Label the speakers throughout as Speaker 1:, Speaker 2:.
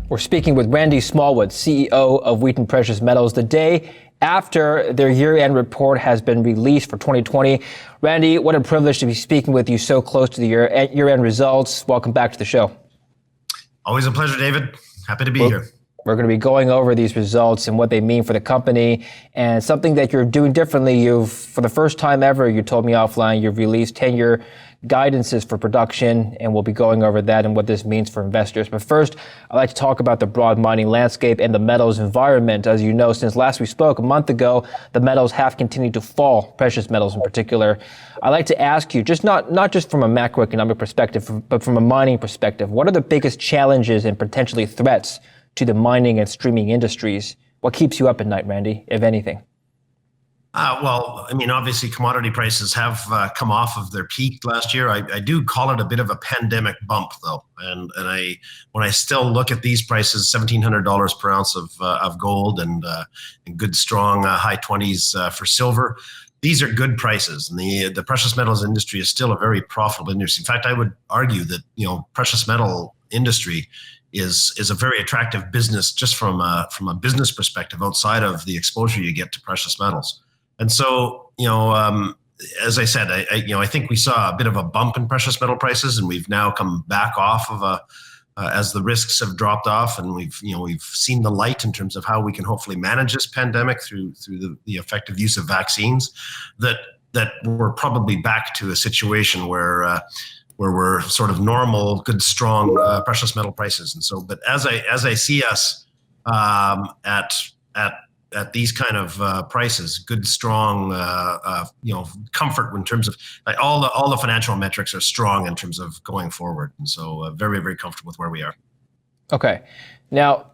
Speaker 1: We're speaking with Randy Smallwood, CEO of Wheaton Precious Metals, the day after their year-end report has been released for 2020. Randy, what a privilege to be speaking with you so close to the year-end results. Welcome back to the show.
Speaker 2: Always a pleasure, David. Happy to be here.
Speaker 1: We're going to be going over these results and what they mean for the company, and something that you're doing differently. For the first time ever, you told me offline, you've released 10-year guidances for production, and we'll be going over that and what this means for investors. But first, I'd like to talk about the broad mining landscape and the metals environment. As you know, since last we spoke a month ago, the metals have continued to fall, precious metals in particular. I'd like to ask you, just not just from a macroeconomic perspective, but from a mining perspective, what are the biggest challenges and potentially threats to the mining and streaming industries? What keeps you up at night, Randy, if anything?
Speaker 2: Obviously commodity prices have come off of their peak last year. I do call it a bit of a pandemic bump, though. And when I still look at these prices, $1,700 per ounce of gold and good strong high 20s for silver, these are good prices. And the precious metals industry is still a very profitable industry. In fact, I would argue that precious metal industry is a very attractive business just from a business perspective outside of the exposure you get to precious metals. And so, as I said, I think we saw a bit of a bump in precious metal prices, and we've now come back off of as the risks have dropped off, and we've seen the light in terms of how we can hopefully manage this pandemic through the effective use of vaccines. That we're probably back to a situation where we're sort of normal, good, strong precious metal prices. And so, but as I see us at these kind of prices, good, strong, comfort in terms of all the financial metrics are strong in terms of going forward. And so very, very comfortable with where we are.
Speaker 1: Okay. Now,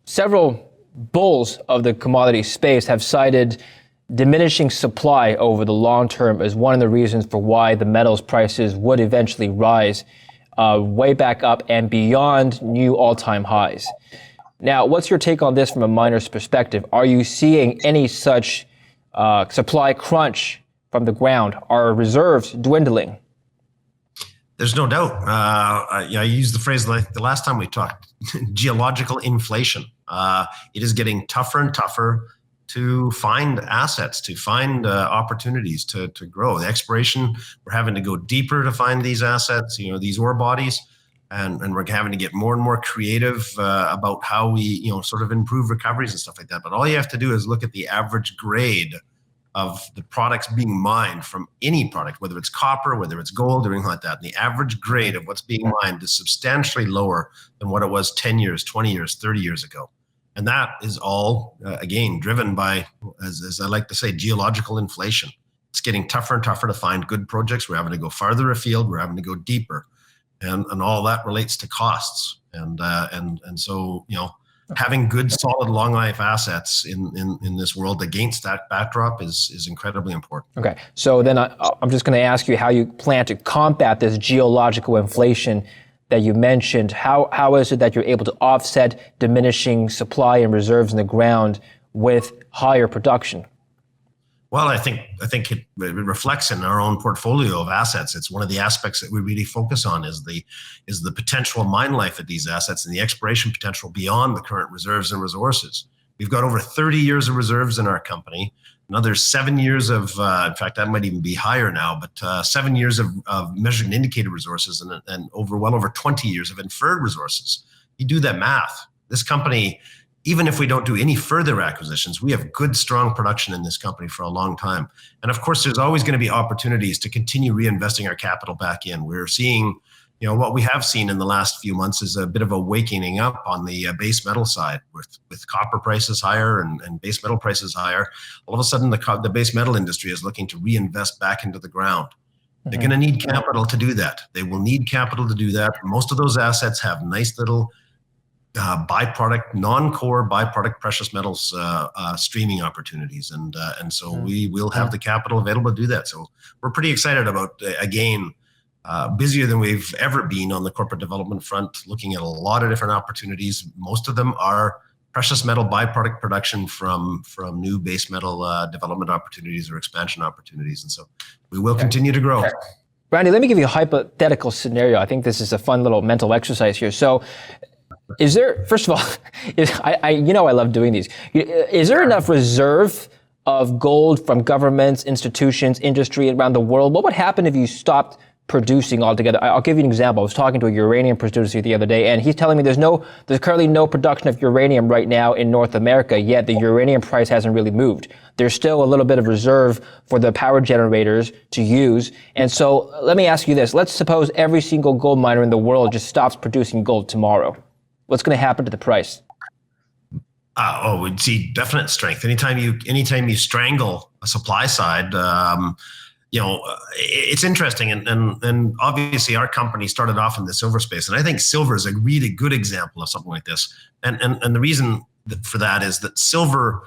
Speaker 1: several bulls of the commodity space have cited diminishing supply over the long term as one of the reasons for why the metals prices would eventually rise way back up and beyond new all-time highs. Now, what's your take on this from a miner's perspective? Are you seeing any such supply crunch from the ground? Are reserves dwindling?
Speaker 2: There's no doubt. I used the phrase like the last time we talked, geological inflation. It is getting tougher and tougher to find assets, to find opportunities to grow. The exploration, we're having to go deeper to find these assets, these ore bodies. And we're having to get more and more creative about how we, sort of improve recoveries and stuff like that. But all you have to do is look at the average grade of the products being mined from any product, whether it's copper, whether it's gold, or anything like that. And the average grade of what's being mined is substantially lower than what it was 10 years, 20 years, 30 years ago. And that is all, again, driven by, as I like to say, geological inflation. It's getting tougher and tougher to find good projects. We're having to go farther afield. We're having to go deeper. And all that relates to costs, and so having good, solid, long life assets in this world against that backdrop is incredibly important.
Speaker 1: Okay, so then I'm just going to ask you how you plan to combat this geological inflation that you mentioned. How is it that you're able to offset diminishing supply and reserves in the ground with higher production?
Speaker 2: Well, I think it reflects in our own portfolio of assets. It's one of the aspects that we really focus on is the potential mine life of these assets and the exploration potential beyond the current reserves and resources. We've got over 30 years of reserves in our company, another 7 years of, in fact, that might even be higher now, but 7 years of measured and indicated resources and well over 20 years of inferred resources. You do that math. This company, even if we don't do any further acquisitions, we have good, strong production in this company for a long time. And of course, there's always going to be opportunities to continue reinvesting our capital back in. We're seeing, what we have seen in the last few months is a bit of a waking up on the base metal side with copper prices higher and base metal prices higher. All of a sudden, the base metal industry is looking to reinvest back into the ground. They're going to need capital to do that. They will need capital to do that. Most of those assets have nice little non-core byproduct precious metals streaming opportunities, and so we will have the capital available to do that. So we're pretty excited about busier than we've ever been on the corporate development front, looking at a lot of different opportunities. Most of them are precious metal byproduct production from new base metal development opportunities or expansion opportunities, and so we will continue to grow.
Speaker 1: Randy, let me give you a hypothetical scenario. I think this is a fun little mental exercise here. So Is there, first of all, I love doing these. Is there enough reserve of gold from governments, institutions, industry around the world? What would happen if you stopped producing altogether? I'll give you an example. I was talking to a uranium producer the other day, and he's telling me there's currently no production of uranium right now in North America, yet the uranium price hasn't really moved. There's still a little bit of reserve for the power generators to use. And so let me ask you this. Let's suppose every single gold miner in the world just stops producing gold tomorrow. What's going to happen to the price?
Speaker 2: We'd see definite strength. Anytime you strangle a supply side, it's interesting, and obviously our company started off in the silver space, and I think silver is a really good example of something like this. And the reason for that is that silver,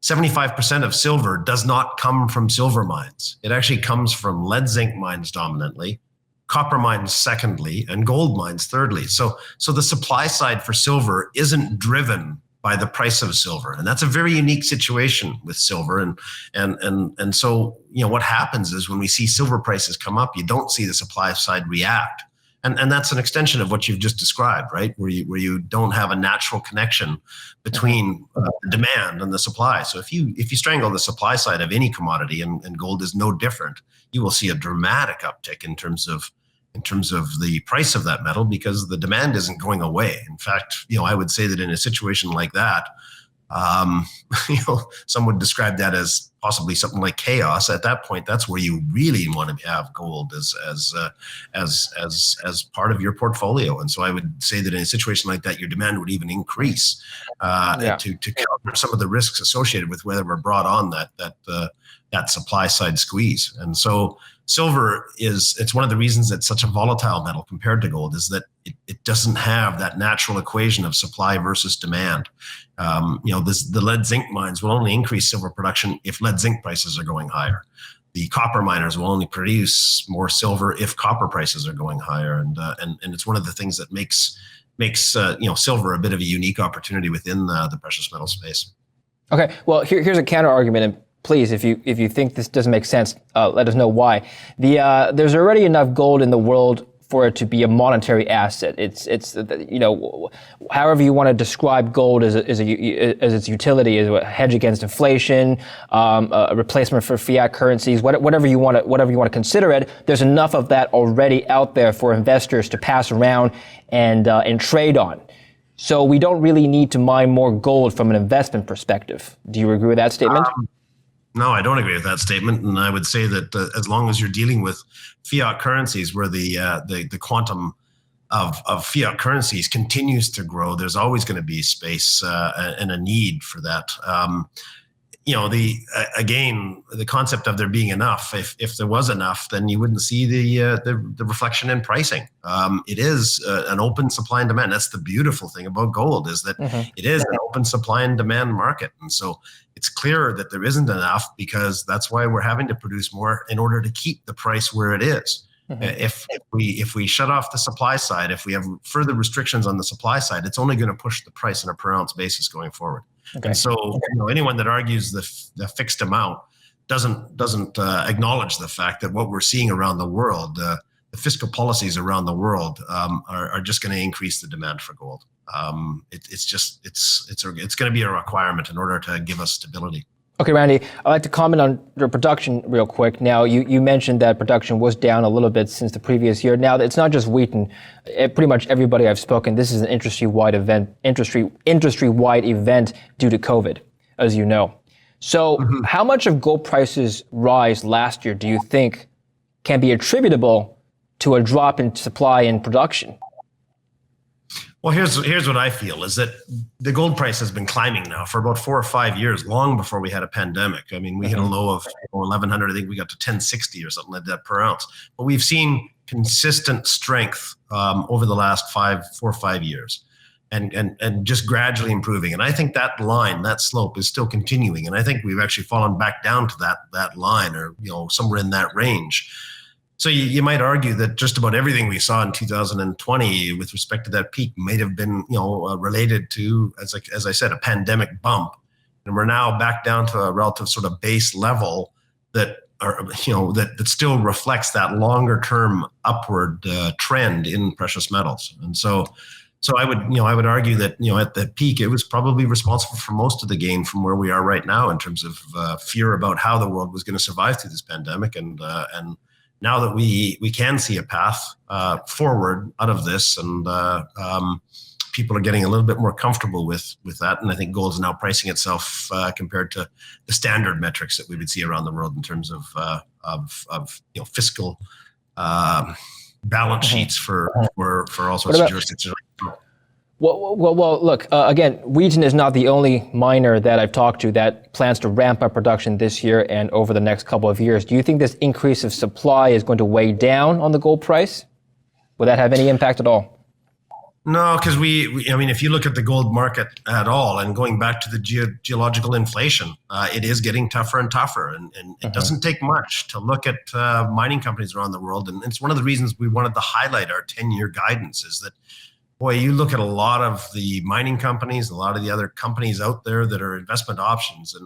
Speaker 2: 75% of silver does not come from silver mines. It actually comes from lead zinc mines dominantly, copper mines secondly, and gold mines thirdly. So the supply side for silver isn't driven by the price of silver, and that's a very unique situation with silver. And so what happens is when we see silver prices come up, you don't see the supply side react, and that's an extension of what you've just described, right? Where you don't have a natural connection between the demand and the supply. So if you strangle the supply side of any commodity, and gold is no different, you will see a dramatic uptick in terms of the price of that metal, because the demand isn't going away. In fact, I would say that in a situation like that, some would describe that as possibly something like chaos. At that point, that's where you really want to have gold as part of your portfolio. And so I would say that in a situation like that, your demand would even increase to counter some of the risks associated with whether we're brought on that supply side squeeze. And so silver it's one of the reasons it's such a volatile metal compared to gold, is that it doesn't have that natural equation of supply versus demand. The lead zinc mines will only increase silver production if lead zinc prices are going higher. The copper miners will only produce more silver if copper prices are going higher. And it's one of the things that makes silver a bit of a unique opportunity within the precious metal space.
Speaker 1: Okay, well, here's a counter argument, and please, if you think this doesn't make sense, let us know why. There's already enough gold in the world for it to be a monetary asset. It's however you want to describe gold as its utility, as a hedge against inflation, a replacement for fiat currencies, whatever you want to consider it. There's enough of that already out there for investors to pass around and trade on. So we don't really need to mine more gold from an investment perspective. Do you agree with that statement?
Speaker 2: No, I don't agree with that statement, and I would say that as long as you're dealing with fiat currencies, where the quantum of fiat currencies continues to grow, there's always going to be space and a need for that. The concept of there being enough. If there was enough, then you wouldn't see the reflection in pricing. It is an open supply and demand. That's the beautiful thing about gold, is that it is an open supply and demand market, and so it's clear that there isn't enough, because that's why we're having to produce more in order to keep the price where it is. If we shut off the supply side, if we have further restrictions on the supply side, it's only going to push the price on a per ounce basis going forward. Okay. And so anyone that argues the fixed amount doesn't acknowledge the fact that what we're seeing around the world, the fiscal policies around the world are just going to increase the demand for gold. It's going to be a requirement in order to give us stability.
Speaker 1: Okay, Randy, I'd like to comment on your production real quick. Now, you mentioned that production was down a little bit since the previous year. Now, it's not just Wheaton. Pretty much everybody I've spoken, this is an industry-wide event due to COVID, as you know. So how much of gold prices' rise last year do you think can be attributable to a drop in supply and production?
Speaker 2: Well, here's what I feel, is that the gold price has been climbing now for about 4 or 5 years, long before we had a pandemic. I mean, we hit a low of 1,100. I think we got to 1060 or something like that per ounce. But we've seen consistent strength over the last 4 or 5 years, and just gradually improving. And I think that line, that slope, is still continuing. And I think we've actually fallen back down to that line, or somewhere in that range. So you might argue that just about everything we saw in 2020 with respect to that peak might have been, related to, as I said, a pandemic bump, and we're now back down to a relative sort of base level that still reflects that longer term upward trend in precious metals. And so So I would argue that, at the peak, it was probably responsible for most of the gain from where we are right now in terms of fear about how the world was going to survive through this pandemic. And now that we can see a path forward out of this, and people are getting a little bit more comfortable with that. And I think gold is now pricing itself compared to the standard metrics that we would see around the world in terms of fiscal balance sheets for all sorts of jurisdictions.
Speaker 1: Well, look, again, Wheaton is not the only miner that I've talked to that plans to ramp up production this year and over the next couple of years. Do you think this increase of supply is going to weigh down on the gold price? Will that have any impact at all?
Speaker 2: No, because if you look at the gold market at all, and going back to the geological inflation, it is getting tougher and tougher. And it doesn't take much to look at mining companies around the world. And it's one of the reasons we wanted to highlight our 10-year guidance is that, boy, you look at a lot of the mining companies, a lot of the other companies out there that are investment options,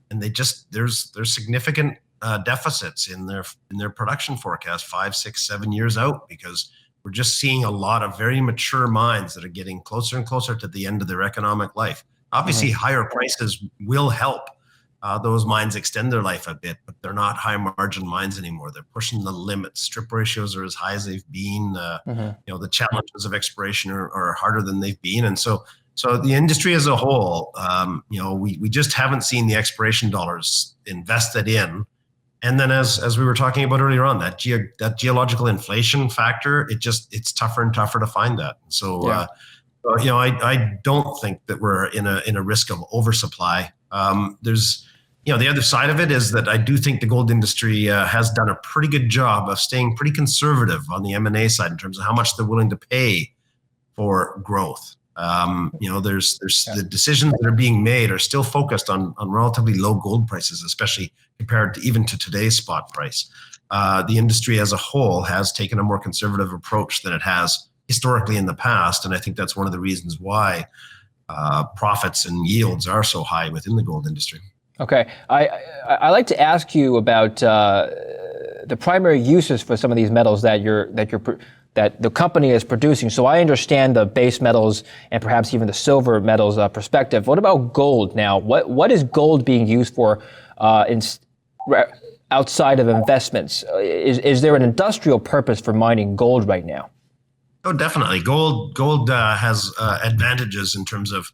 Speaker 2: and they just, there's significant deficits in their production forecast 5, 6, 7 years out, because we're just seeing a lot of very mature mines that are getting closer and closer to the end of their economic life. Obviously, higher prices will help those mines extend their life a bit, but they're not high margin mines anymore. They're pushing the limits. Strip ratios are as high as they've been. The challenges of exploration are harder than they've been. And so the industry as a whole, we just haven't seen the exploration dollars invested in. And then as we were talking about earlier on, that geological inflation factor, it's tougher and tougher to find that. So, I don't think that we're in a risk of oversupply. There's, the other side of it is that I do think the gold industry has done a pretty good job of staying pretty conservative on the M&A side in terms of how much they're willing to pay for growth. There's the decisions that are being made are still focused on relatively low gold prices, especially compared to even to today's spot price. The industry as a whole has taken a more conservative approach than it has historically in the past, and I think that's one of the reasons why profits and yields are so high within the gold industry.
Speaker 1: Okay, I like to ask you about the primary uses for some of these metals that the company is producing. So I understand the base metals and perhaps even the silver metals perspective. What about gold now? What is gold being used for outside of investments? Is there an industrial purpose for mining gold right now?
Speaker 2: Oh, definitely. Gold has advantages in terms of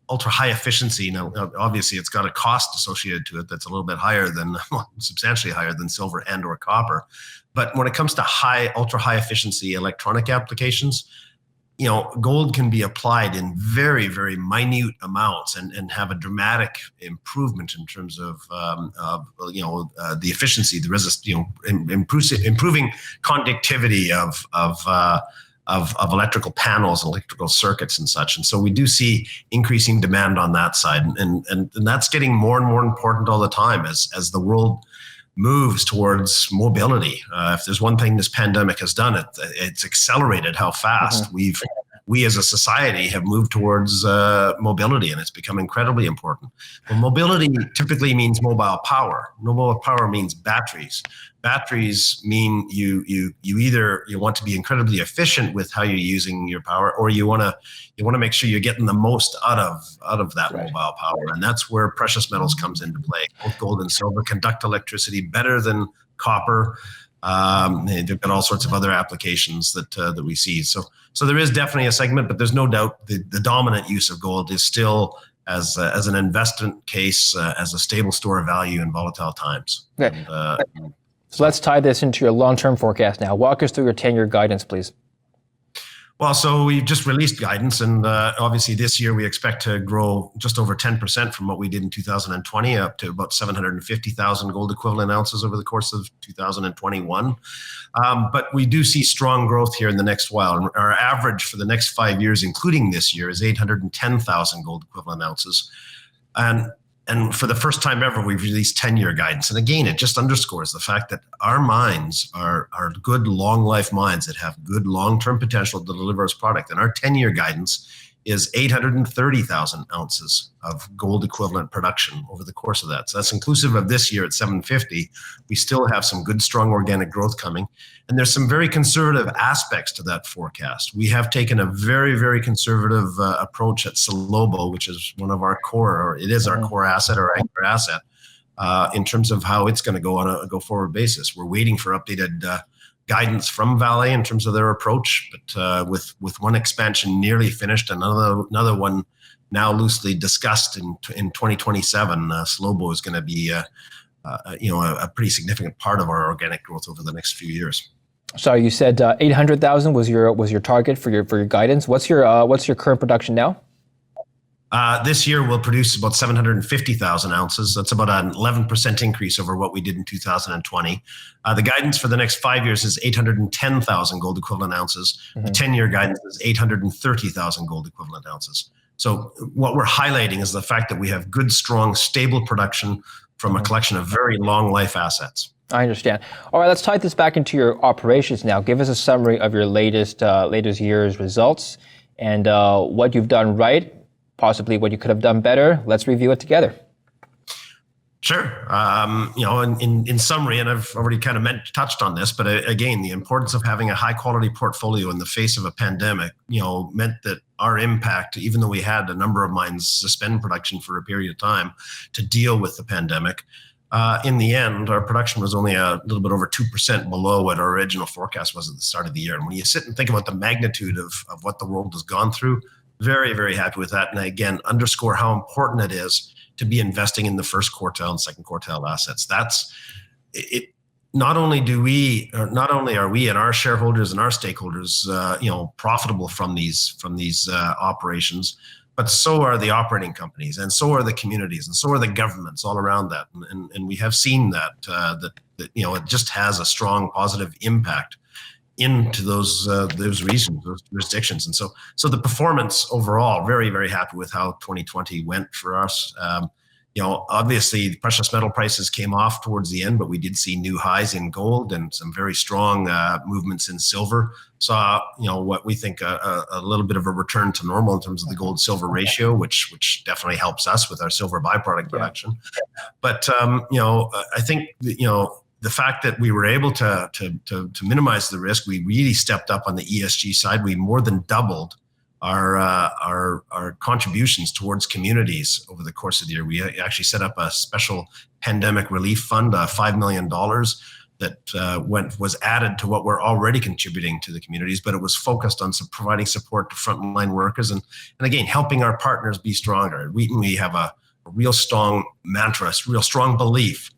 Speaker 2: ultra high efficiency. Now, obviously, it's got a cost associated to it that's a little bit higher than, substantially higher than silver and or copper. But when it comes to ultra high efficiency electronic applications, gold can be applied in very, very minute amounts and have a dramatic improvement in terms of the efficiency, improving conductivity of electrical panels, electrical circuits and such. And so we do see increasing demand on that side. And that's getting more and more important all the time as the world moves towards mobility. If there's one thing this pandemic has done, it's accelerated how fast we as a society have moved towards mobility, and it's become incredibly important. Well, mobility typically means mobile power. Mobile power means batteries. Batteries mean you either want to be incredibly efficient with how you're using your power, or you want to make sure you're getting the most out of that mobile power, and that's where precious metals comes into play. Both gold and silver conduct electricity better than copper. They've got all sorts of other applications that we see. So there is definitely a segment, but there's no doubt the dominant use of gold is still as an investment case, as a stable store of value in volatile times.
Speaker 1: Okay. So let's tie this into your long-term forecast now. Walk us through your 10-year guidance, please.
Speaker 2: Well, so we just released guidance, and obviously this year we expect to grow just over 10% from what we did in 2020, up to about 750,000 gold equivalent ounces over the course of 2021. But we do see strong growth here in the next while. Our average for the next 5 years, including this year, is 810,000 gold equivalent ounces. And for the first time ever, we've released 10-year guidance. And again, it just underscores the fact that our mines are good long life mines that have good long-term potential to deliver us product. And our 10-year guidance is 830,000 ounces of gold equivalent production over the course of that. So that's inclusive of this year at 750. We still have some good, strong organic growth coming. And there's some very conservative aspects to that forecast. We have taken a very, very conservative approach at Salobo, which is one of our core, or it is our core asset, our anchor asset, in terms of how it's going to go on a go-forward basis. We're waiting for updated guidance from Vale in terms of their approach, but with one expansion nearly finished, another one now loosely discussed in 2027, Salobo is going to be a pretty significant part of our organic growth over the next few years.
Speaker 1: So you said 800,000 was your target for your guidance. What's your current production now?
Speaker 2: This year we'll produce about 750,000 ounces. That's about an 11% increase over what we did in 2020. The guidance for the next 5 years is 810,000 gold equivalent ounces. The 10-year guidance is 830,000 gold equivalent ounces. So what we're highlighting is the fact that we have good, strong, stable production from a collection of very long life assets.
Speaker 1: I understand. All right, let's tie this back into your operations now. Give us a summary of your latest year's results and what you've done right, possibly what you could have done better. Let's review it together.
Speaker 2: Sure. In summary, and I've already kind of touched on this, but again, the importance of having a high quality portfolio in the face of a pandemic, meant that our impact, even though we had a number of mines suspend production for a period of time to deal with the pandemic, in the end, our production was only a little bit over 2% below what our original forecast was at the start of the year. And when you sit and think about the magnitude of what the world has gone through, very, very happy with that. And again, underscore how important it is to be investing in the first quartile and second quartile assets. That's it. Not only are we and our shareholders and our stakeholders, profitable from these operations, but so are the operating companies, and so are the communities, and so are the governments all around that. And we have seen that it just has a strong positive impact into those regions, those jurisdictions. And so the performance overall, very, very happy with how 2020 went for us. Obviously precious metal prices came off towards the end, but we did see new highs in gold and some very strong movements in silver. Saw, what we think a little bit of a return to normal in terms of the gold silver ratio, which definitely helps us with our silver byproduct production. But, I think, the fact that we were able to minimize the risk, we really stepped up on the ESG side. We more than doubled our contributions towards communities over the course of the year. We actually set up a special pandemic relief fund, $5 million that was added to what we're already contributing to the communities, but it was focused on providing support to frontline workers and again, helping our partners be stronger. At Wheaton, we have a real strong mantra, real strong belief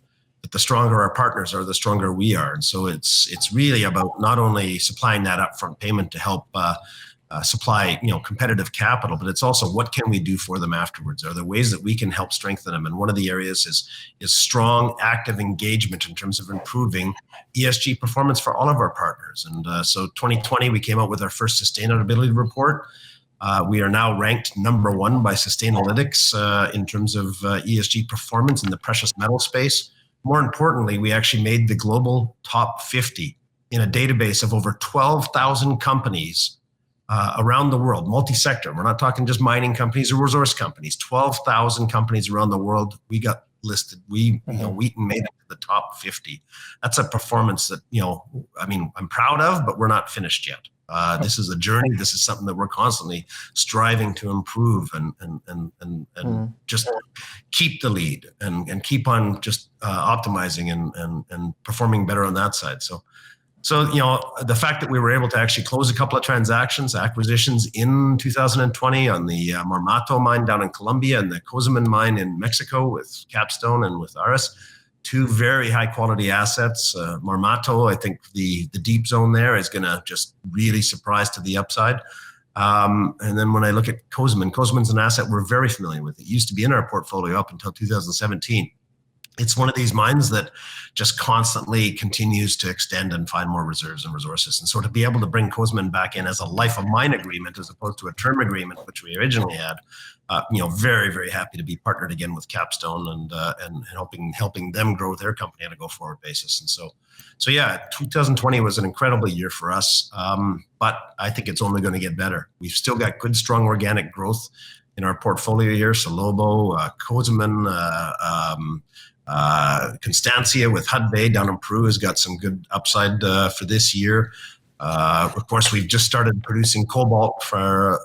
Speaker 2: that the stronger our partners are, the stronger we are. And so it's really about not only supplying that upfront payment to help supply competitive capital, but it's also what can we do for them afterwards? Are there ways that we can help strengthen them? And one of the areas is strong, active engagement in terms of improving ESG performance for all of our partners. And so 2020, we came out with our first sustainability report. We are now ranked number 1 by Sustainalytics in terms of ESG performance in the precious metal space. More importantly, we actually made the global top 50 in a database of over 12,000 companies around the world, multi-sector. We're not talking just mining companies or resource companies. 12,000 companies around the world, we got listed. Wheaton made it to the top 50. That's a performance that, I'm proud of, but we're not finished yet. This is a journey. This is something that we're constantly striving to improve and just keep the lead and keep on just optimizing and performing better on that side. So the fact that we were able to actually close a couple of acquisitions in 2020 on the Marmato mine down in Colombia and the Cozamin mine in Mexico with Capstone and with Aris, 2 very high quality assets. Marmato, I think the deep zone there is going to just really surprise to the upside. And then when I look at Cozamin's an asset we're very familiar with. It used to be in our portfolio up until 2017. it's one of these mines that just constantly continues to extend and find more reserves and resources. And so to be able to bring Cozemin back in as a life of mine agreement as opposed to a term agreement, which we originally had, very, very happy to be partnered again with Capstone and helping them grow their company on a go forward basis. And so yeah, 2020 was an incredible year for us, but I think it's only going to get better. We've still got good, strong organic growth in our portfolio here. Salobo, Cozemin, Constancia with Hudbay down in Peru has got some good upside for this year. Of course, we've just started producing cobalt from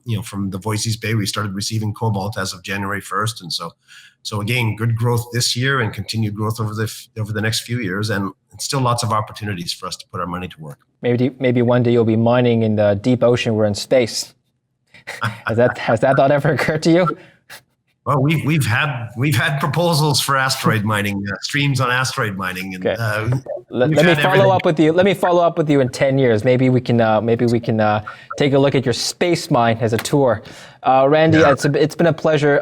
Speaker 2: the Voisey's Bay. We started receiving cobalt as of January 1st, and so again, good growth this year and continued growth over the next few years, and still lots of opportunities for us to put our money to work.
Speaker 1: Maybe one day you'll be mining in the deep ocean. We're in space. Has that thought ever occurred to you?
Speaker 2: Well, we've had proposals for asteroid mining, streams on asteroid mining, and
Speaker 1: okay. Let me follow up with you. Let me follow up with you in 10 years. Maybe we can take a look at your space mine as a tour. Randy, yeah. It's been a pleasure.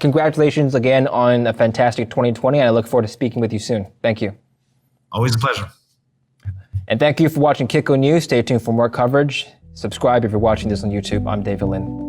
Speaker 1: Congratulations again on a fantastic 2020, and I look forward to speaking with you soon. Thank you.
Speaker 2: Always a pleasure.
Speaker 1: And thank you for watching Kitco News. Stay tuned for more coverage. Subscribe if you're watching this on YouTube. I'm David Lin.